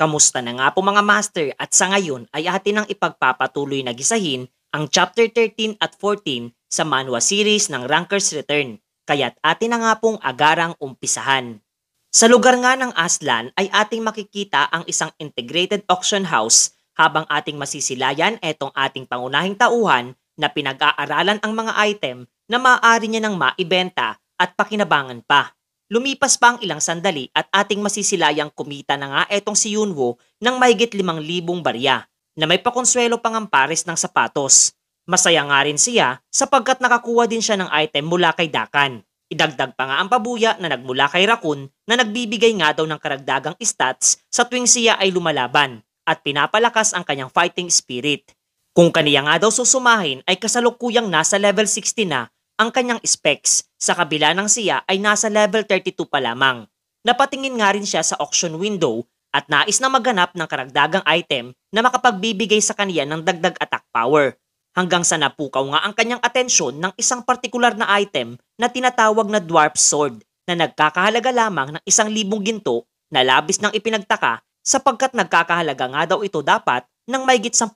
Kamusta na nga po mga master at sa ngayon ay atin ang ipagpapatuloy na gisahin ang Chapter 13 at 14 sa manhwa series ng Ranker's Return, kaya't atin na nga pong agarang umpisahan. Sa lugar nga ng Aslan ay ating makikita ang isang integrated auction house habang ating masisilayan etong ating pangunahing tauhan na pinag-aaralan ang mga item na maaari niya nang maibenta at pakinabangan pa. Lumipas pa ang ilang sandali at ating masisilayang kumita na nga etong si Yunwo ng mahigit 5,000 barya na may pakonsuelo pang ang pares ng sapatos. Masaya nga rin siya sapagkat nakakuha din siya ng item mula kay Dakan. Idagdag pa nga ang pabuya na nagmula kay Raccoon na nagbibigay nga daw ng karagdagang stats sa tuwing siya ay lumalaban at pinapalakas ang kanyang fighting spirit. Kung kaniya nga daw susumahin ay kasalukuyang nasa level 60 na ang kanyang specs, sa kabila ng siya ay nasa level 32 pa lamang. Napatingin nga rin siya sa auction window at nais na maghanap ng karagdagang item na makapagbibigay sa kaniya ng dagdag attack power. Hanggang sa napukaw nga ang kanyang atensyon ng isang partikular na item na tinatawag na Dwarf Sword na nagkakahalaga lamang ng 1,000 ginto na labis ng ipinagtaka sapagkat nagkakahalaga nga daw ito dapat ng mahigit 10,000.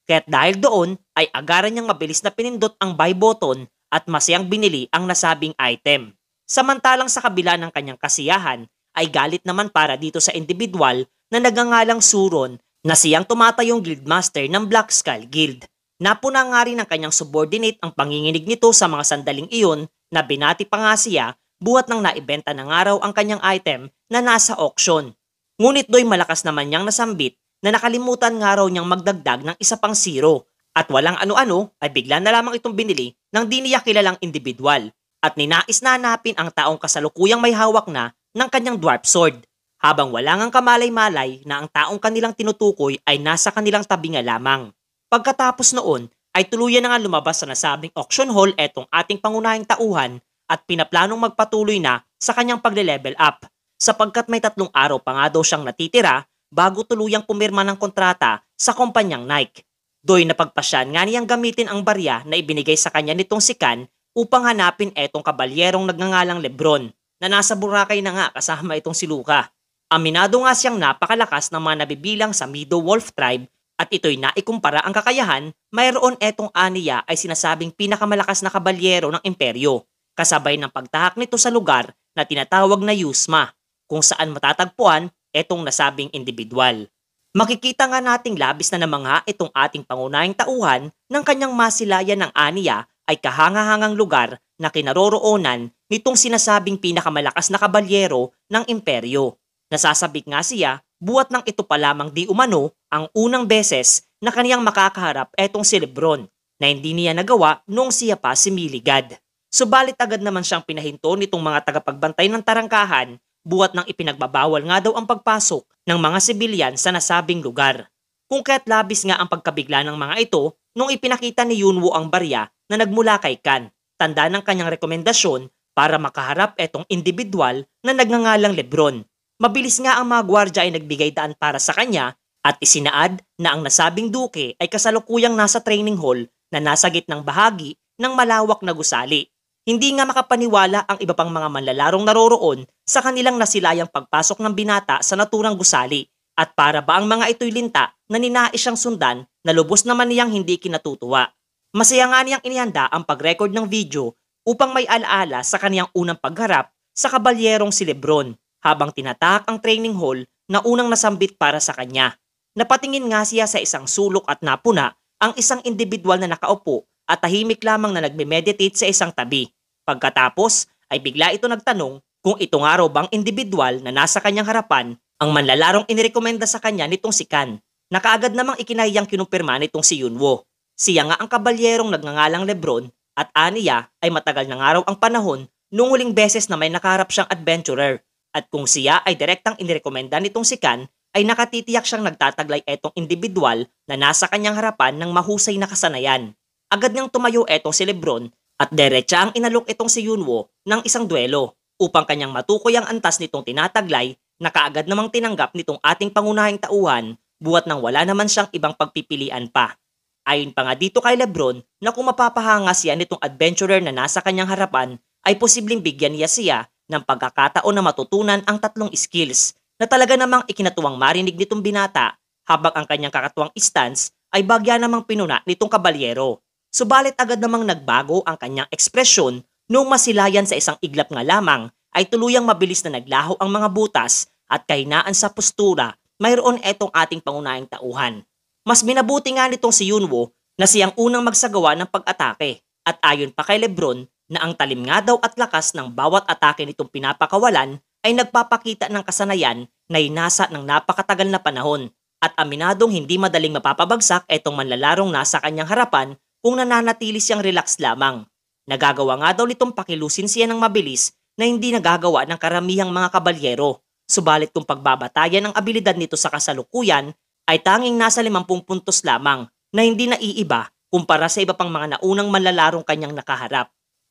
Kaya't dahil doon ay agaran niyang mabilis na pinindot ang buy button at masayang binili ang nasabing item. Samantalang sa kabila ng kanyang kasiyahan ay galit naman para dito sa individual na nagngangalang Suron na siyang tumatayong guildmaster ng Black Skull Guild. Napuna nga rin ng kanyang subordinate ang panginginig nito sa mga sandaling iyon na binati pa nga siya buhat nang naibenta ng araw ang kanyang item na nasa auction. Ngunit do'y malakas naman niyang nasambit na nakalimutan nga raw niyang magdagdag ng isa pang zero. At walang ano-ano ay bigla na lamang itong binili ng di niya kilalang individual at ninais na hanapin ang taong kasalukuyang may hawak na ng kanyang dwarf sword habang wala ngang kamalay-malay na ang taong kanilang tinutukoy ay nasa kanilang tabi nga lamang. Pagkatapos noon ay tuluyan na nga lumabas sa nasabing auction hall etong ating pangunahing tauhan at pinaplanong magpatuloy na sa kanyang pagle-level up sapagkat may 3 araw pa nga daw siyang natitira bago tuluyang pumirma ng kontrata sa kumpanyang Nike. Doy napagpasyan nga niyang gamitin ang barya na ibinigay sa kanya nitong si Kan upang hanapin etong kabalyerong nagngangalang Lebron na nasa Boracay na nga kasama itong si Luka. Aminado nga siyang napakalakas ng mga nabibilang sa Meadow Wolf tribe at ito'y naikumpara ang kakayahan mayroon etong aniya ay sinasabing pinakamalakas na kabalyero ng imperyo kasabay ng pagtahak nito sa lugar na tinatawag na Yusma kung saan matatagpuan etong nasabing individual. Makikita nga nating labis na namangha itong ating pangunahing tauhan ng kanyang masilayan ng aniya ay kahanga-hangang lugar na kinaroroonan nitong sinasabing pinakamalakas na kabalyero ng imperyo. Nasasabik nga siya buhat ng ito pa lamang di umano ang unang beses na kaniyang makakaharap etong si Lebron na hindi niya nagawa noong siya pa si Miligad. Subalit agad naman siyang pinahinto nitong mga tagapagbantay ng tarangkahan buhat ng ipinagbabawal nga daw ang pagpasok ng mga sibilyan sa nasabing lugar. Kung kaya't labis nga ang pagkabigla ng mga ito nung ipinakita ni Yunwo ang barya na nagmula kay Kan, tanda ng kanyang rekomendasyon para makaharap etong individual na nagngangalang Lebron. Mabilis nga ang mga gwardya ay nagbigay daan para sa kanya at isinaad na ang nasabing duke ay kasalukuyang nasa training hall na nasa gitnang bahagi ng malawak na gusali. Hindi nga makapaniwala ang iba pang mga manlalarong naroroon sa kanilang nasilayang pagpasok ng binata sa naturang gusali at para ba ang mga ito'y linta na ninais siyang sundan na lubos naman niyang hindi kinatutuwa. Masaya nga niyang inihanda ang pag-record ng video upang may alaala sa kaniyang unang pagharap sa kabalyerong si Lebron habang tinatahak ang training hall na unang nasambit para sa kanya. Napatingin nga siya sa isang sulok at napuna ang isang individual na nakaupo at tahimik lamang na nagme-meditate sa isang tabi. Pagkatapos ay bigla ito nagtanong kung ito nga raw bang individual na nasa kanyang harapan ang manlalarong inirekomenda sa kanya nitong si Kan. Nakaagad namang ikinahiyang kinumpirma nitong si Yunwo. Siya nga ang kabalyerong nagngangalang Lebron at aniya ay matagal na nga raw ang panahon nung huling beses na may nakaharap siyang adventurer. At kung siya ay direktang inirekomenda nitong si Kan ay nakatitiyak siyang nagtataglay etong individual na nasa kanyang harapan ng mahusay na kasanayan. Agad niyang tumayo etong si Lebron at diretsa ang inalok itong si Yunwo ng isang duelo upang kanyang matukoy ang antas nitong tinataglay na kaagad namang tinanggap nitong ating pangunahing tauhan buhat nang wala naman siyang ibang pagpipilian pa. Ayon pa nga dito kay Lebron na kung mapapahanga siya nitong adventurer na nasa kanyang harapan ay posibleng bigyan niya siya ng pagkakataon na matutunan ang 3 skills na talaga namang ikinatuwang marinig nitong binata habang ang kanyang kakatuwang stance ay bagya namang pinuna nitong kabalyero. Subalit agad namang nagbago ang kanyang ekspresyon noong masilayan sa isang iglap nga lamang ay tuluyang mabilis na naglaho ang mga butas at kahinaan sa postura mayroon etong ating pangunahing tauhan. Mas minabuti nga nitong si Yunwo na siyang unang magsagawa ng pag-atake at ayon pa kay Lebron na ang talim nga daw at lakas ng bawat atake nitong pinapakawalan ay nagpapakita ng kasanayan na inasa ng napakatagal na panahon at aminadong hindi madaling mapapabagsak etong manlalarong nasa kanyang harapan kung nananatili siyang relax lamang. Nagagawa nga daw nitong pakilusin siya ng mabilis na hindi nagagawa ng karamihang mga kabalyero. Subalit kung pagbabatayan ang abilidad nito sa kasalukuyan ay tanging nasa 50 puntos lamang na hindi naiiba kumpara sa iba pang mga naunang manlalarong kanyang nakaharap.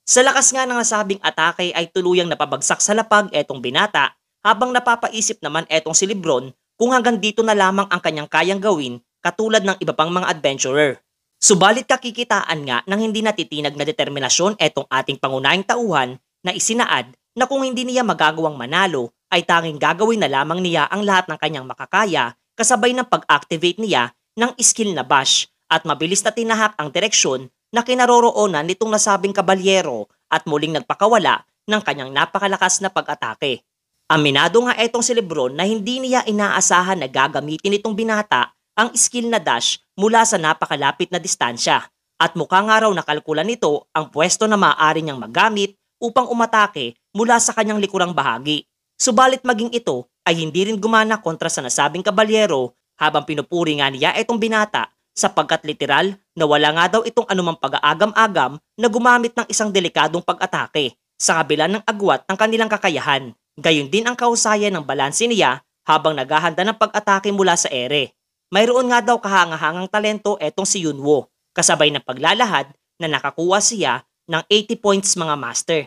Sa lakas nga ng nasabing atake ay tuluyang napabagsak sa lapag etong binata habang napapaisip naman etong si Lebron kung hanggang dito na lamang ang kanyang kayang gawin katulad ng iba pang mga adventurer. Subalit kakikitaan nga ng hindi natitinag na determinasyon etong ating pangunahing tauhan na isinaad na kung hindi niya magagawang manalo ay tanging gagawin na lamang niya ang lahat ng kanyang makakaya kasabay ng pag-activate niya ng skill na bash at mabilis na tinahak ang direksyon na kinaroroonan nitong nasabing kabalyero at muling nagpakawala ng kanyang napakalakas na pag-atake. Aminado nga etong si Lebron na hindi niya inaasahan na gagamitin itong binata ang skill na dash mula sa napakalapit na distansya at mukha nga raw nakalkulan nito ang pwesto na maaari niyang magamit upang umatake mula sa kanyang likurang bahagi. Subalit maging ito ay hindi rin gumana kontra sa nasabing kabalyero habang pinupuri nga niya itong binata sapagkat literal na wala nga daw itong anumang pag-aagam-agam na gumamit ng isang delikadong pag-atake sa kabila ng agwat ng kanilang kakayahan. Gayon din ang kahusayan ng balanse niya habang naghahanda ng pag-atake mula sa ere. Mayroon nga daw kahangahangang talento etong si Yunwo, kasabay ng paglalahad na nakakuha siya ng 80 points mga master.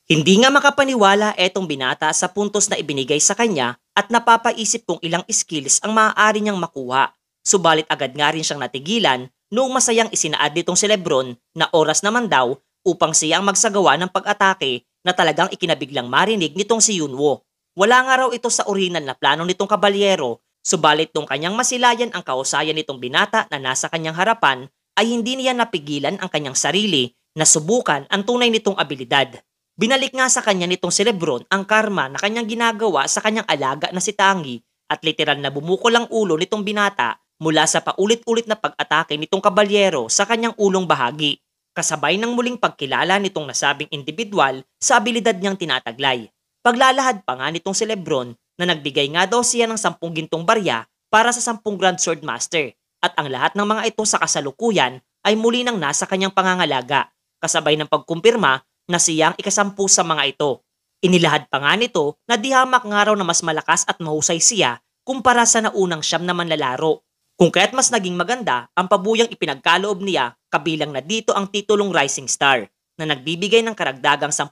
Hindi nga makapaniwala etong binata sa puntos na ibinigay sa kanya at napapaisip kung ilang skills ang maaari niyang makuha. Subalit agad nga rin siyang natigilan noong masayang isinaad nitong si Lebron na oras naman daw upang siyang magsagawa ng pag-atake na talagang ikinabiglang marinig nitong si Yunwo. Wala nga raw ito sa orihinal na plano nitong kabalyero. Subalit nung kanyang masilayan ang kahusayan nitong binata na nasa kanyang harapan ay hindi niya napigilan ang kanyang sarili na subukan ang tunay nitong abilidad. Binalik nga sa kanya nitong si Lebron ang karma na kanyang ginagawa sa kanyang alaga na si Tangi at literal na bumukol ang ulo nitong binata mula sa paulit-ulit na pag-atake nitong kabalyero sa kanyang ulong bahagi. Kasabay ng muling pagkilala nitong nasabing individual sa abilidad niyang tinataglay. Paglalahad pa nga nitong si Lebron na nagbigay nga daw siya ng 10 gintong barya para sa 10 Grand Sword Master at ang lahat ng mga ito sa kasalukuyan ay muli nang nasa kanyang pangangalaga kasabay ng pagkumpirma na siyang ikasampu sa mga ito. Inilahad pa nga nito na di hamak nga raw na mas malakas at mahusay siya kumpara sa naunang siyam na manlalaro. Kung kaya't mas naging maganda ang pabuyang ipinagkaloob niya kabilang na dito ang titulong Rising Star na nagbibigay ng karagdagang 10%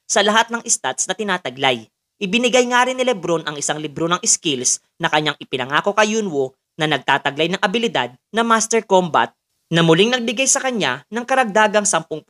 sa lahat ng stats na tinataglay. Ibinigay nga rin ni Lebron ang isang libro ng skills na kanyang ipinangako kay Yunwo na nagtataglay ng abilidad na Master Combat na muling nagbigay sa kanya ng karagdagang 10%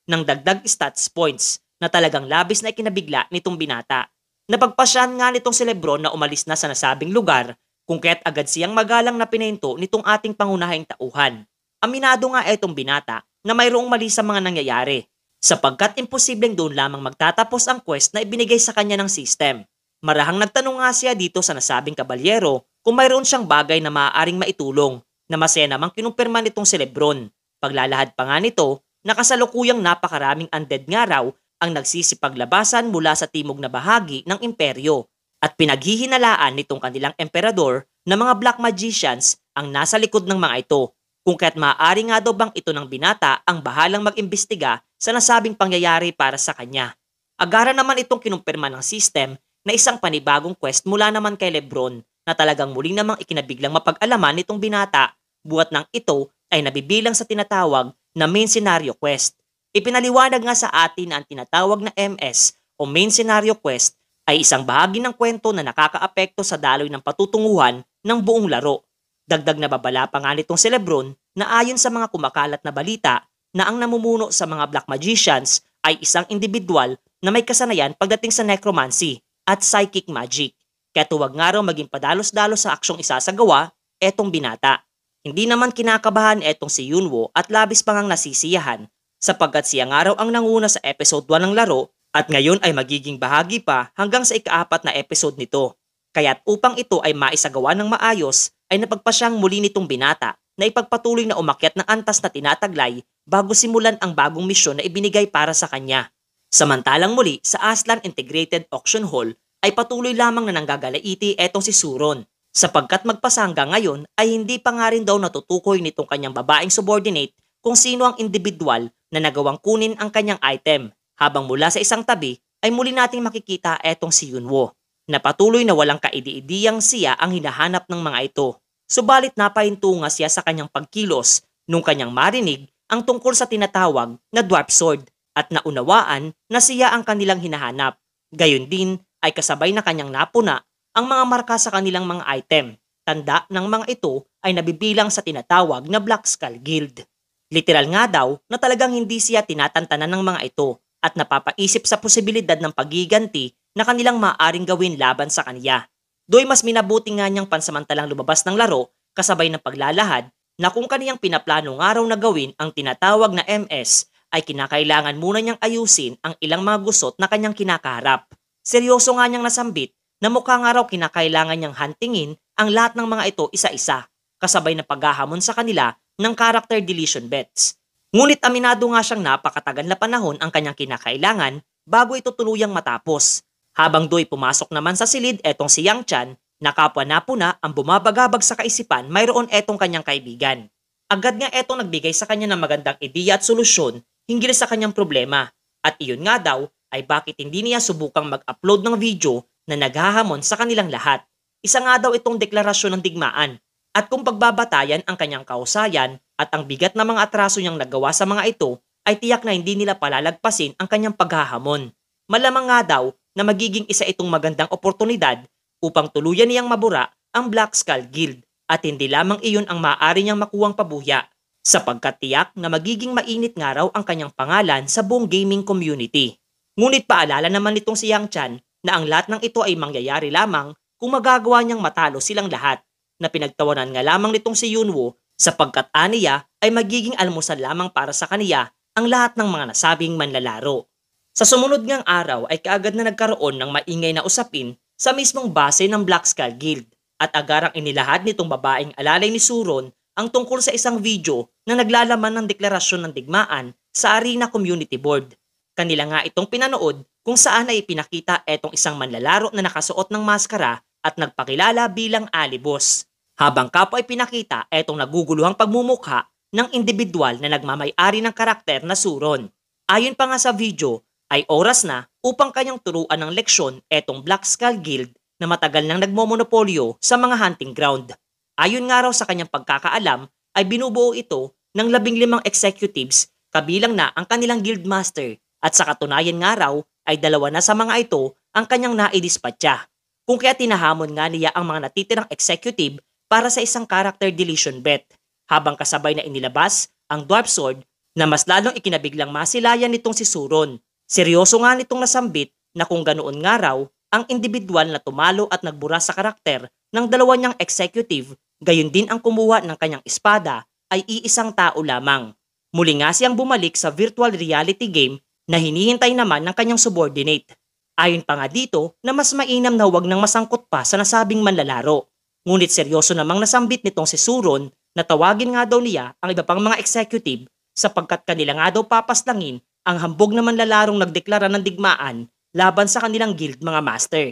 ng dagdag stats points na talagang labis na ikinabigla nitong binata. Napagpasyahan nga nitong si Lebron na umalis na sa nasabing lugar kung kaya't agad siyang magalang na pinento nitong ating pangunahing tauhan. Aminado nga etong binata na mayroong mali sa mga nangyayari sapagkat imposibleng doon lamang magtatapos ang quest na ibinigay sa kanya ng system. Marahang nagtanong nga siya dito sa nasabing kabalyero kung mayroon siyang bagay na maaaring maitulong na masaya namang kinumpirma nitong si Lebron. Paglalahad pa nga nito na kasalukuyang napakaraming undead nga raw ang nagsisipaglabasan mula sa timog na bahagi ng imperyo at pinaghihinalaan nitong kanilang emperador na mga black magicians ang nasa likod ng mga ito. Kung kaya't maaari nga daw bang ito ng binata ang bahalang mag-imbestiga sa nasabing pangyayari para sa kanya. Agara naman itong kinumpirma ng system na isang panibagong quest mula naman kay Lebron na talagang muling namang ikinabiglang mapag-alaman nitong binata buhat ng ito ay nabibilang sa tinatawag na main scenario quest. Ipinaliwanag nga sa atin na ang tinatawag na MS o main scenario quest ay isang bahagi ng kwento na nakakaapekto sa daloy ng patutunguhan ng buong laro. Dagdag na babala pa nga nitong si Lebron na ayon sa mga kumakalat na balita na ang namumuno sa mga black magicians ay isang individual na may kasanayan pagdating sa necromancy at psychic magic. Kaya tuwag nga raw maging padalos-dalos sa aksyong isasagawa etong binata. Hindi naman kinakabahan etong si Yunwo at labis pang ang nasisiyahan sapagkat siya nga raw ang nanguna sa episode 1 ng laro at ngayon ay magiging bahagi pa hanggang sa ika-4 na episode nito. Kaya't upang ito ay maisagawa ng maayos ay napagpasyang muli nitong binata na ipagpatuloy na umakyat ng antas na tinataglay bago simulan ang bagong misyon na ibinigay para sa kanya. Samantalang muli sa Aslan Integrated Auction Hall ay patuloy lamang na nanggagalaiti etong si Suron sapagkat magpasangga ngayon ay hindi pa nga rin daw natutukoy nitong kanyang babaeng subordinate kung sino ang individual na nagawang kunin ang kanyang item habang mula sa isang tabi ay muli nating makikita etong si Yunwo na patuloy na walang kaidi-idiyang siya ang hinahanap ng mga ito. Subalit napahintunga siya sa kanyang pagkilos nung kanyang marinig ang tungkol sa tinatawag na Dwarf Sword at naunawaan na siya ang kanilang hinahanap. Gayon din ay kasabay na kanyang napuna ang mga marka sa kanilang mga item. Tanda ng mga ito ay nabibilang sa tinatawag na Black Skull Guild. Literal nga daw na talagang hindi siya tinatantanan ng mga ito at napapaisip sa posibilidad ng pagiganti na kanilang maaaring gawin laban sa kanya. Do'y mas minabuti nga niyang pansamantalang lumabas ng laro kasabay ng paglalahad na kung kaniyang pinaplano nga raw na gawin ang tinatawag na MS ay kinakailangan muna niyang ayusin ang ilang mga gusot na kanyang kinakaharap. Seryoso nga niyang nasambit na mukha nga raw kinakailangan niyang huntingin ang lahat ng mga ito isa-isa kasabay na paghahamon sa kanila ng character deletion bets. Ngunit aminado nga siyang napakatagal na panahon ang kanyang kinakailangan bago ito tuluyang matapos. Habang do'y pumasok naman sa silid etong si Yang Chan na kapwa na po na ang bumabagabag sa kaisipan mayroon etong kanyang kaibigan. Agad nga etong nagbigay sa kanya ng magandang ideya at solusyon hinggil sa kanyang problema at iyon nga daw ay bakit hindi niya subukang mag-upload ng video na naghahamon sa kanilang lahat. Isa nga daw itong deklarasyon ng digmaan at kung pagbabatayan ang kanyang kausayan at ang bigat na mga atraso niyang nagawa sa mga ito ay tiyak na hindi nila palalagpasin ang kanyang paghahamon. Malamang nga daw na magiging isa itong magandang oportunidad upang tuluyan niyang mabura ang Black Skull Guild at hindi lamang iyon ang maaari niyang makuwang pabuya sapagkat tiyak na magiging mainit nga raw ang kanyang pangalan sa buong gaming community. Ngunit paalala naman nitong si Yang Chan na ang lahat ng ito ay mangyayari lamang kung magagawa niyang matalo silang lahat na pinagtawanan nga lamang nitong si Yunwo sapagkat aniya ay magiging almusal lamang para sa kaniya ang lahat ng mga nasabing manlalaro. Sa sumunod ngang araw ay kaagad na nagkaroon ng maingay na usapin sa mismong base ng Black Skull Guild at agarang inilahad nitong babaeng alalay ni Suron ang tungkol sa isang video na naglalaman ng deklarasyon ng digmaan sa Arena Community Board. Kanila nga itong pinanood kung saan ay ipinakita etong isang manlalaro na nakasuot ng maskara at nagpakilala bilang Ali Boss. Habang kapwa ay pinakita etong naguguluhang pagmumukha ng individual na nagmamay-ari ng karakter na Suron. Ayon pa nga sa video ay oras na upang kanyang turuan ng leksyon etong Black Skull Guild na matagal nang nagmomonopolyo sa mga hunting ground. Ayon nga raw sa kanyang pagkakaalam ay binubuo ito ng 15 executives kabilang na ang kanilang guildmaster at sa katunayan nga raw ay 2 na sa mga ito ang kanyang naidispatcha. Kung kaya tinahamon nga niya ang mga natitirang executive para sa isang character deletion bet habang kasabay na inilabas ang Dwarf Sword na mas lalong ikinabiglang masilayan nitong si Suron. Seryoso nga nitong nasambit na kung ganoon nga raw ang individual na tumalo at nagbura sa karakter ng 2 niyang executive, gayon din ang kumuha ng kanyang espada ay iisang tao lamang. Muli nga siyang bumalik sa virtual reality game na hinihintay naman ng kanyang subordinate. Ayon pa nga dito na mas mainam na huwag nang masangkot pa sa nasabing manlalaro. Ngunit seryoso namang nasambit nitong si Suron na tawagin nga daw niya ang iba pang mga executive sapagkat kanila nga daw papaslangin ang hambog na manlalarong nagdeklara ng digmaan laban sa kanilang guild mga master.